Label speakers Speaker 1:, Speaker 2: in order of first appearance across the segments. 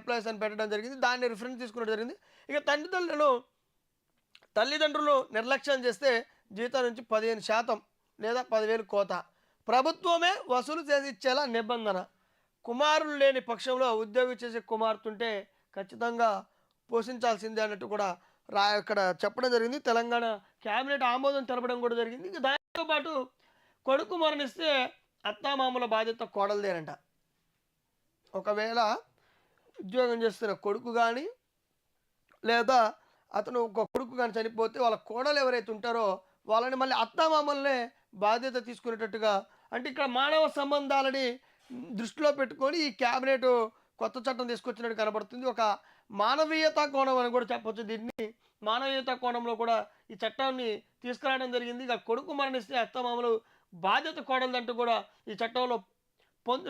Speaker 1: Employees అని పెట్టడం జరిగింది. దాన్ని రిఫరెన్స్ తీసుకోవడం జరిగింది. ఇక తల్లిదండ్రులు నిర్లక్ష్యం చేస్తే జీతం నుంచి 15% లేదా 10,000 కోత. ప్రభుత్వమే వసూలు చేసి ఇచ్చేలా నిబంధన. కుమారులు లేని పక్షంలో ఉద్యోగం చేసే కుమార్తెంటే ఖచ్చితంగా పోషించాల్సిందే అన్నట్టు కూడా ఇక్కడ చెప్పడం జరిగింది. తెలంగాణ క్యాబినెట్ ఆమోదం తెలపడం కూడా జరిగింది. ఇక దాంతో పాటు కొడుకు మరణిస్తే అత్తామామల బాధ్యత కోడలదేనంట. ఒకవేళ ఉద్యోగం చేస్తున్న కొడుకు కానీ లేదా అతను ఒక కొడుకు కానీ చనిపోతే వాళ్ళ కోడలు ఎవరైతే ఉంటారో వాళ్ళని మళ్ళీ అత్తామామలనే బాధ్యత తీసుకునేటట్టుగా, అంటే ఇక్కడ మానవ సంబంధాలని దృష్టిలో పెట్టుకొని ఈ క్యాబినెట్ కొత్త చట్టం తీసుకొచ్చినట్టు కనబడుతుంది. ఒక మానవీయతా కోణం అని కూడా చెప్పొచ్చు. దీన్ని మానవీయతా కోణంలో కూడా ఈ చట్టాన్ని తీసుకురావడం జరిగింది. ఇక కొడుకు మరణిస్తే అత్తమామలు బాధ్యత కోడలంటూ కూడా ఈ చట్టంలో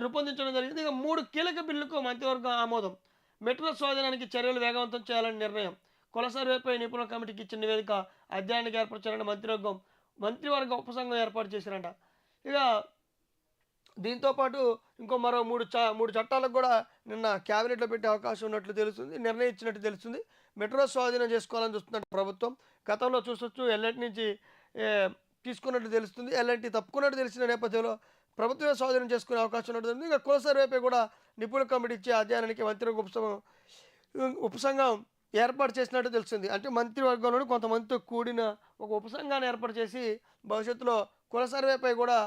Speaker 1: రూపొందించడం జరిగింది. ఇక 3 కీలక బిల్లుకు మంత్రివర్గం ఆమోదం. మెట్రో స్వాధీనానికి చర్యలు వేగవంతం చేయాలని నిర్ణయం. కుల సర్వేపై నిపుణుల కమిటీకి ఇచ్చిన నివేదిక అధ్యయనానికి ఏర్పరచాలని మంత్రివర్గ ఉపసంఘం ఏర్పాటు చేశారంట. ఇక దీంతో పాటు ఇంకో మరో 3 చట్టాలకు కూడా నిన్న క్యాబినెట్లో పెట్టే అవకాశం ఉన్నట్లు తెలుస్తుంది, నిర్ణయించినట్టు తెలుస్తుంది. మెట్రో స్వాధీనం చేసుకోవాలని చూస్తున్నట్టు ప్రభుత్వం. గతంలో చూసొచ్చు ఎల్ఎన్టీ నుంచి తీసుకున్నట్టు తెలుస్తుంది. ఎల్ఎన్టీ తప్పుకున్నట్టు తెలిసిన నేపథ్యంలో ప్రభుత్వమే స్వాధీనం చేసుకునే అవకాశం ఉంటుంది. ఇంకా కుల సర్వేపై కూడా నిపుణుల కమిటీ ఇచ్చే అధ్యయనానికి మంత్రివర్గ ఉపసంఘం ఏర్పాటు చేసినట్టు తెలుస్తుంది. అంటే మంత్రివర్గంలోని కొంతమందితో కూడిన ఒక ఉపసంఘాన్ని ఏర్పాటు చేసి భవిష్యత్తులో కుల సర్వేపై కూడా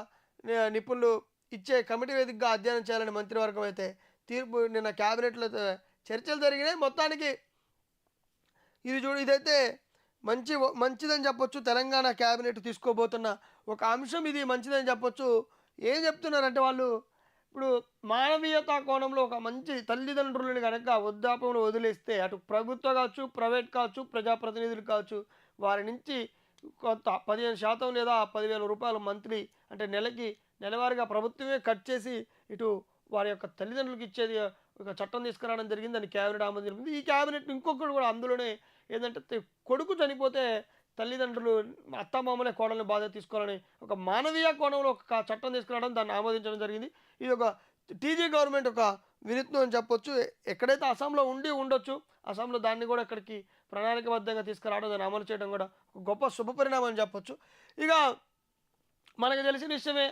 Speaker 1: నిపుణులు ఇచ్చే కమిటీ వేదికగా అధ్యయనం చేయాలని మంత్రివర్గం అయితే తీర్పు నిన్న క్యాబినెట్లో చర్చలు జరిగినాయి. మొత్తానికి ఇదైతే మంచిదని చెప్పొచ్చు. తెలంగాణ క్యాబినెట్ తీసుకోబోతున్న ఒక అంశం ఇది మంచిదని చెప్పొచ్చు. ఏం చెప్తున్నారంటే వాళ్ళు ఇప్పుడు మానవీయతా కోణంలో ఒక మంచి తల్లిదండ్రులను కనుక వృద్ధాప్యంలో వదిలేస్తే అటు ప్రభుత్వం కావచ్చు, ప్రైవేట్ కావచ్చు, ప్రజాప్రతినిధులు కావచ్చు, వారి నుంచి కొంత 15% లేదా 10,000 రూపాయలు మంత్లీ అంటే నెలవారీగా ప్రభుత్వమే కట్ చేసి ఇటు వారి యొక్క తల్లిదండ్రులకు ఇచ్చేది ఒక చట్టం తీసుకురావడం జరిగింది. దాన్ని క్యాబినెట్ ఆమోదం జరిగింది. ఈ క్యాబినెట్ ఇంకొకటి కూడా అందులోనే ఏంటంటే కొడుకు చనిపోతే తల్లిదండ్రులు అత్తమామలే కోడల్ని బాధ్యత తీసుకోవాలని ఒక మానవీయ కోణంలో ఒక చట్టం తీసుకురావడం, దాన్ని ఆమోదించడం జరిగింది. ఇది ఒక టీజీ గవర్నమెంట్ ఒక వినూత్నం అని చెప్పొచ్చు. ఎక్కడైతే అస్సాంలో ఉండొచ్చు, అస్సాంలో దాన్ని కూడా ఇక్కడికి ప్రణాళికబద్ధంగా తీసుకురావడం, దాన్ని అమలు చేయడం కూడా ఒక గొప్ప శుభపరిణామం అని చెప్పొచ్చు. ఇక మనకు తెలిసిన విషయమే